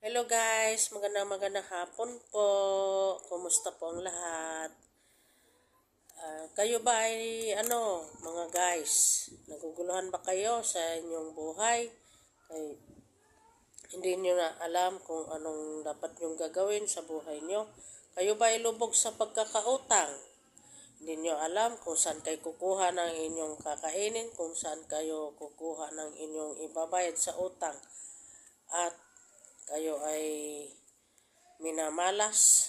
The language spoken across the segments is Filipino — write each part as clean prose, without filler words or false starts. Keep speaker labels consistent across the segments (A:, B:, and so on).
A: Hello guys, magandang hapon po. Kumusta po ang lahat? Kayo ba ay mga guys? Naguguluhan ba kayo sa inyong buhay? Hindi nyo na alam kung anong dapat nyong gagawin sa buhay nyo? Kayo ba ay lubog sa pagkakautang? Hindi nyo alam kung saan kayo kukuha ng inyong kakainin, kung saan kayo kukuha ng inyong ibabayad sa utang. At kayo ay minamalas.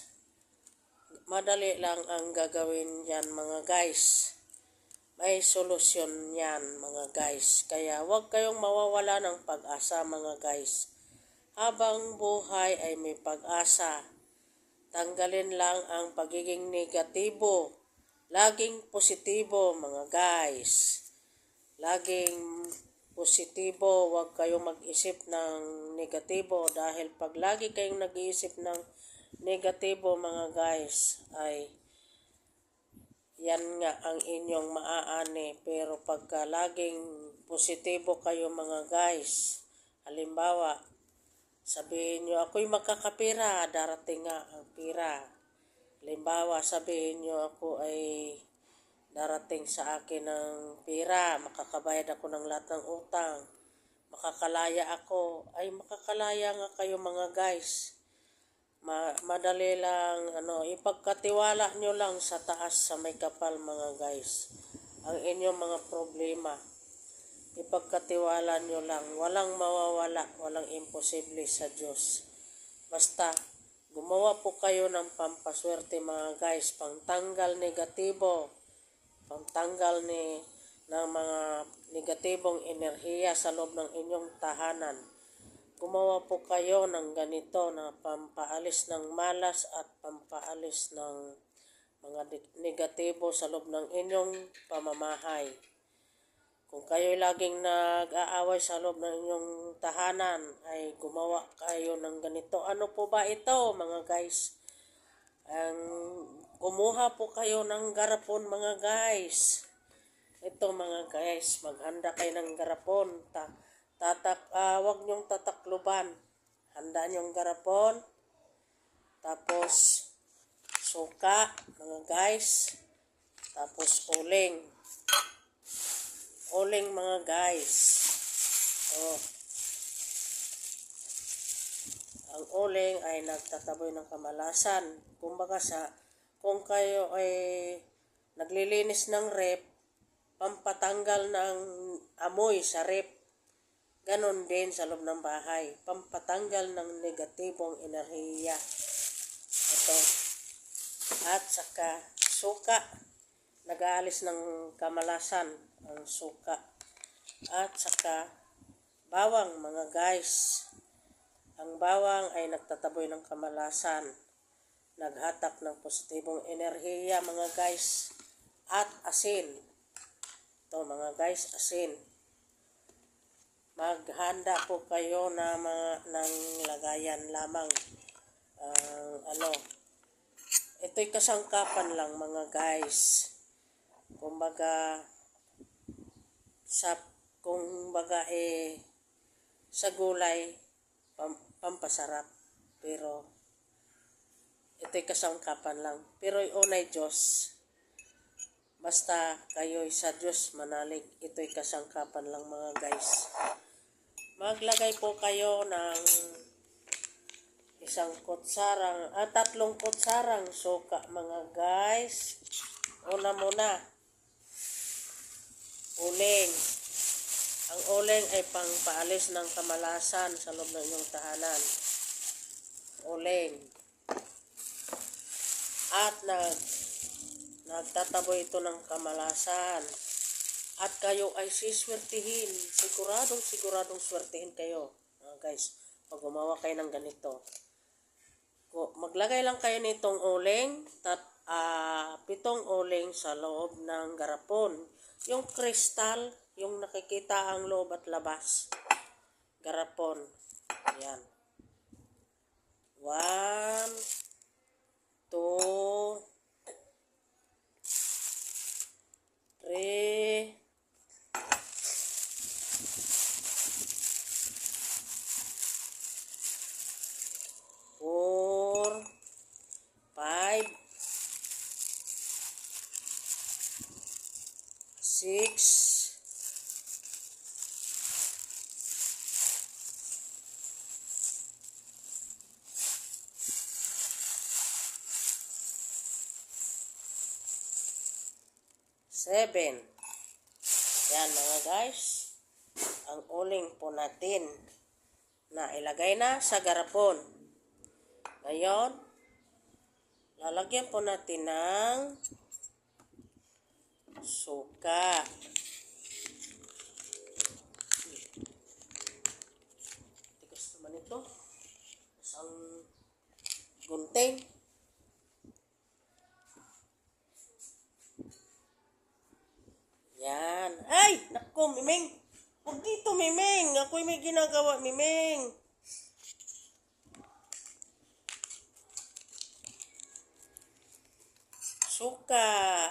A: Madali lang ang gagawin yan mga guys. May solusyon yan mga guys. Kaya huwag kayong mawawala ng pag-asa mga guys. Habang buhay ay may pag-asa. Tanggalin lang ang pagiging negatibo. Laging positibo mga guys. Laging positibo, huwag kayong mag-isip ng negatibo dahil pag lagi kayong nag-iisip ng negatibo mga guys ay yan nga ang inyong maaani. Pero pagka laging positibo kayo mga guys, halimbawa sabihin nyo ako'y magkakapira, darating nga ang pira. Halimbawa sabihin nyo ako ay darating sa akin ng pera, makakabayad ako ng lahat ng utang, makakalaya ako, ay makakalaya nga kayo mga guys. Madali lang, ipagkatiwala nyo lang sa taas sa may kapal mga guys. Ang inyong mga problema, ipagkatiwala nyo lang, walang mawawala, walang imposible sa Diyos. Basta, gumawa po kayo ng pampaswerte mga guys, pangtanggal negatibo, pangtanggal ng mga negatibong enerhiya sa loob ng inyong tahanan. Gumawa po kayo ng ganito na pampaalis ng malas at pampaalis ng mga negatibo sa loob ng inyong pamamahay. Kung kayo laging nag-aaway sa loob ng inyong tahanan, ay gumawa kayo ng ganito. Ano po ba ito mga guys? Kumuha po kayo ng garapon mga guys. Ito mga guys, maghanda kayo ng garapon. Wag nyong tatakluban. Handa nyong garapon. Tapos suka mga guys. Tapos uling. Uling mga guys. Ang uling ay nagtataboy ng kamalasan. Kumbaga kung kayo ay naglilinis ng rep, pampatanggal ng amoy sa rep, ganon din sa loob ng bahay, pampatanggal ng negatibong enerhiya. Ito. At saka suka, nag-aalis ng kamalasan ang suka. At saka bawang mga guys. Ang bawang ay nagtataboy ng kamalasan, naghatak ng positibong enerhiya mga guys. At asin. Ito mga guys, asin. Maghanda po kayo ng lagayan lamang. Ito'y kasangkapan lang mga guys. Kumbaga sa gulay, pampasarap. Pero ito'y kasangkapan lang. Pero unay Diyos. Basta kayo'y sa Diyos manalig. Ito'y kasangkapan lang mga guys. Maglagay po kayo ng 3 kutsarang suka mga guys. Una muna, uling. Ang uling ay pangpaalis ng kamalasan sa loob ng inyong tahanan. Uling. At nagtataboy ito ng kamalasan. At kayo ay siswertihin. Siguradong swertihin kayo. Guys, pag gumawa kayo ng ganito. Maglagay lang kayo nitong uling. 7 uling sa loob ng garapon. Yung kristal, yung nakikita ang loob at labas. Garapon. Ayan. 1, 2, 3, 4, 7. Yan mga guys, ang uling po natin na ilagay na sa garapon. Ngayon, lalagyan po natin ng suka. Tigas naman ito. Isang gunting. Yan. Ay! Naku, Miming! Huwag dito, Miming! Ako'y may ginagawa, Miming! Suka.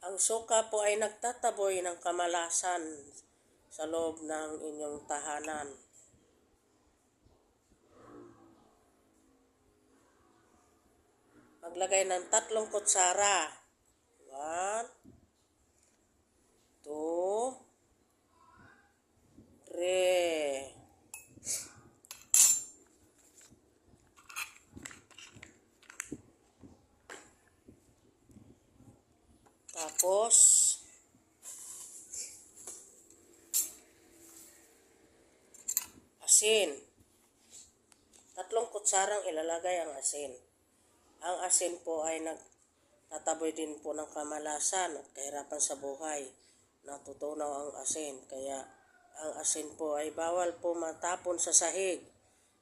A: Ang suka po ay nagtataboy ng kamalasan sa loob ng inyong tahanan. Maglagay ng 3 kutsara. 1, 2, 3. Tapos, asin. 3 kutsarang ilalagay ang asin. Ang asin po ay nagtataboy din po ng kamalasan at kahirapan sa buhay. Natutunaw ang asin. Kaya ang asin po ay bawal po matapon sa sahig.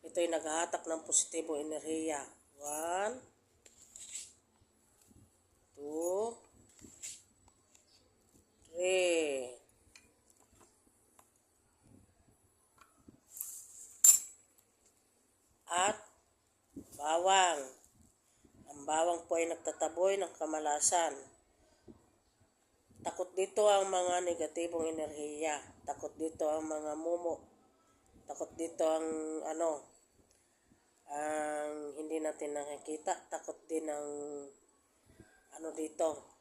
A: Ito ay naghahatak ng positibong enerhiya. 1, 2, 3. At bawang. Ang bawang po ay nagtataboy ng kamalasan. Takot dito ang mga negatibong enerhiya. Takot dito ang mga mumo. Takot dito ang ang hindi natin nakikita. Takot din ang dito.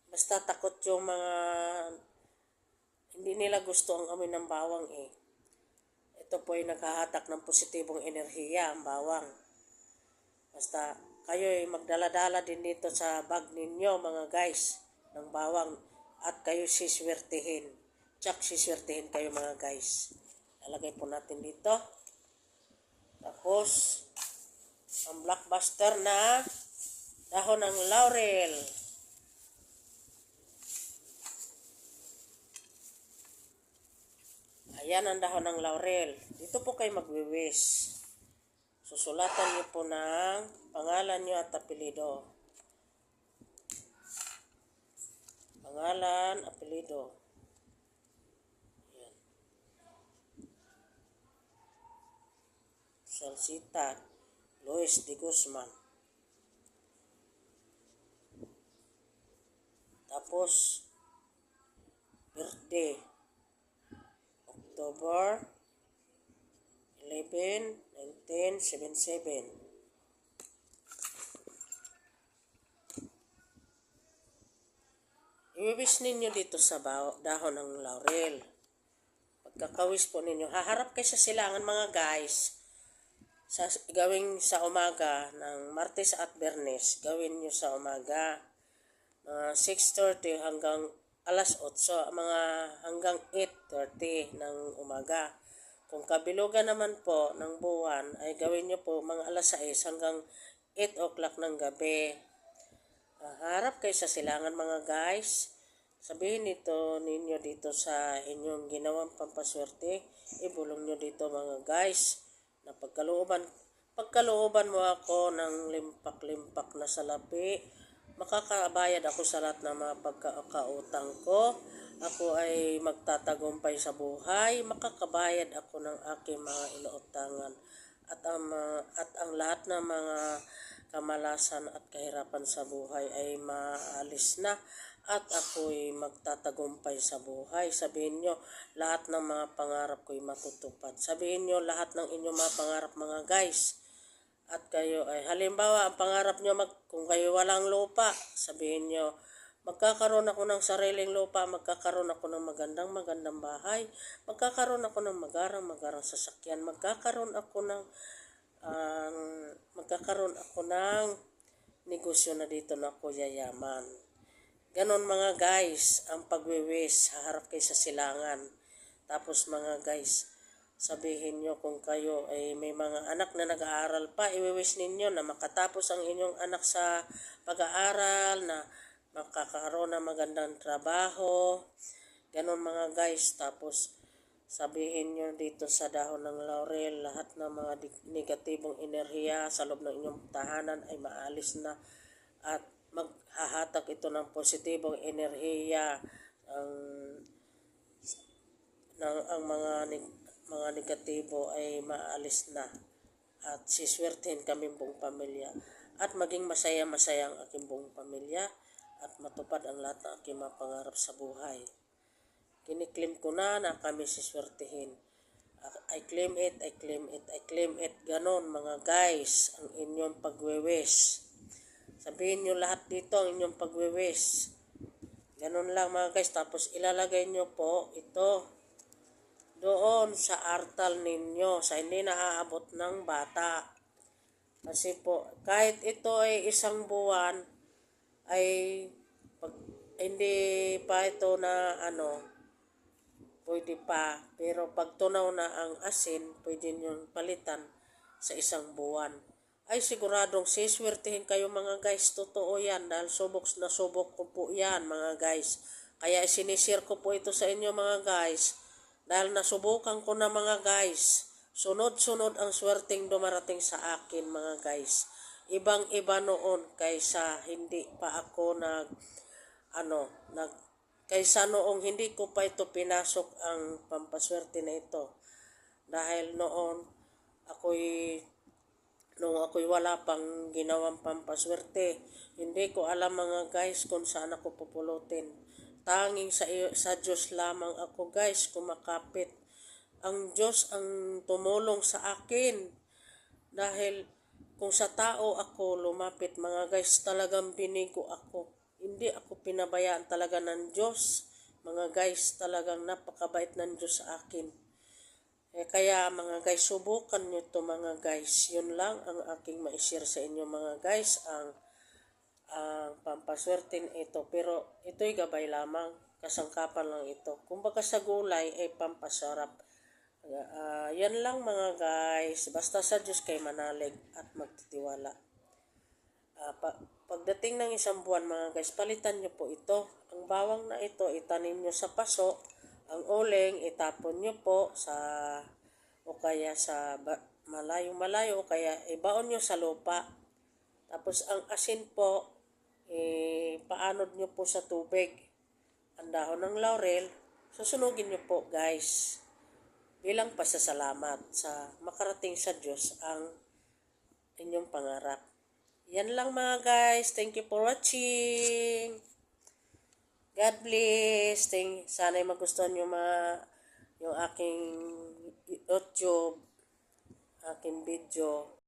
A: Basta takot yung mga hindi nila gusto ang amoy ng bawang eh. Ito po ay naghahatak ng positibong enerhiya ang bawang. Basta kayo ay magdala-dala din dito sa bag ninyo mga guys ng bawang at kayo siswertihin. Tsak siswertihin kayo mga guys. Lalagay po natin dito. Tapos ang blockbuster na dahon ng laurel. Ayan ang dahon ng laurel. Dito po kayo magwiwis. Susulatan niyo po ng pangalan niyo at apelido. Pangalan, apelido. Ayan. Salsita Luis de Guzman. Tapos, birthday. October 11, 1977. Iwiwis ninyo dito sa dahon ng laurel. Pagkakawis po ninyo, haharap kayo sa silangan mga guys. Gawin sa umaga ng Martes at Biyernes. Gawin nyo sa umaga. 6:30 hanggang alas 8, hanggang 8:30 ng umaga. Kung kabilugan naman po ng buwan, ay gawin nyo po mga alas 6 hanggang 8 o'clock ng gabi. Harap kayo sa silangan mga guys. Sabihin ninyo dito sa inyong ginawang pampaswerte. Ibulong nyo dito mga guys. Na pagkalooban mo ako ng limpak-limpak na salapi, makakabayad ako sa lahat ng mga pagkakautang ko. Ako ay magtatagumpay sa buhay. Makakabayad ako ng aking mga inuutangan. At ang lahat ng mga kamalasan at kahirapan sa buhay ay maalis na. At ako'y magtatagumpay sa buhay. Sabihin nyo, lahat ng mga pangarap ko'y matutupad. Sabihin nyo, lahat ng inyong mga pangarap mga guys. At kayo ay, halimbawa, ang pangarap nyo, kung kayo walang lupa, sabihin nyo, magkakaroon ako ng sariling lupa, magkakaroon ako ng magandang bahay, magkakaroon ako ng magarang sasakyan, magkakaroon ako ng negosyo na dito na ako yayaman. Ganon mga guys, ang pagwiwis, haharap kayo sa silangan. Tapos mga guys, sabihin nyo kung kayo ay may mga anak na nag-aaral pa, iwiwis ninyo na makatapos ang inyong anak sa pag-aaral, na makakaroon ng magandang trabaho. Ganon mga guys, tapos sabihin nyo dito sa dahon ng laurel, lahat ng mga negatibong enerhiya sa loob ng inyong tahanan ay maalis na at maghahatak ito ng positibong enerhiya ang mga negatibo ay maalis na at siswertehin kami buong pamilya at maging masaya-masaya ang aking buong pamilya at matupad ang lahat ng aking mga pangarap sa buhay. Kiniklim ko na kami siswertehin. I claim it, I claim it, I claim it. Ganon mga guys, ang inyong pagwewes. Sabihin nyo lahat dito ang inyong pagwewes. Ganon lang mga guys. Tapos ilalagay nyo po ito doon sa artal ninyo, sa hindi naaabot ng bata. Kasi po, kahit ito ay isang buwan, ay hindi pa ito na pwede pa. Pero pag tunaw na ang asin, pwede nyo palitan sa isang buwan. Ay siguradong siswertihin kayo mga guys. Totoo yan dahil subok na subok ko po yan mga guys. Kaya sinishare ko po ito sa inyo mga guys. Dahil nasubukan ko na mga guys. Sunod-sunod ang swerteng dumarating sa akin mga guys. Ibang-iba noon kaysa hindi pa ako kaysa noong hindi ko pa ito pinasok ang pampaswerte na ito. Dahil noon ako'y wala pang ginawang pampaswerte. Hindi ko alam mga guys kung saan ako pupulutin. Tanging sa Diyos lamang ako guys kumakapit. Ang Diyos ang tumulong sa akin. Dahil kung sa tao ako lumapit mga guys, talagang binigo ako. Hindi ako pinabayaan talaga ng Diyos. Mga guys, talagang napakabait ng Diyos sa akin. Kaya mga guys, subukan nyo ito mga guys. Yun lang ang aking ma-share sa inyo mga guys, ang pampaswertin ito. Pero ito'y gabay lamang, kasangkapan lang ito. Kumbaga sa gulay ay pampasarap. Yan lang mga guys. Basta sa Diyos kayo manalig at magtitiwala. Pagdating ng isang buwan mga guys, palitan nyo po ito. Ang bawang na ito, itanim nyo sa paso. Ang uling, itapon nyo po o kaya sa malayo-malayo o kaya ibaon nyo sa lupa. Tapos ang asin po, paanod nyo po sa tubig. Ang dahon ng laurel, susunugin nyo po guys. Bilang pasasalamat sa makarating sa Diyos ang inyong pangarap. Yan lang mga guys. Thank you for watching. God bless. Sana'y magustuhan nyo yung aking YouTube, aking video.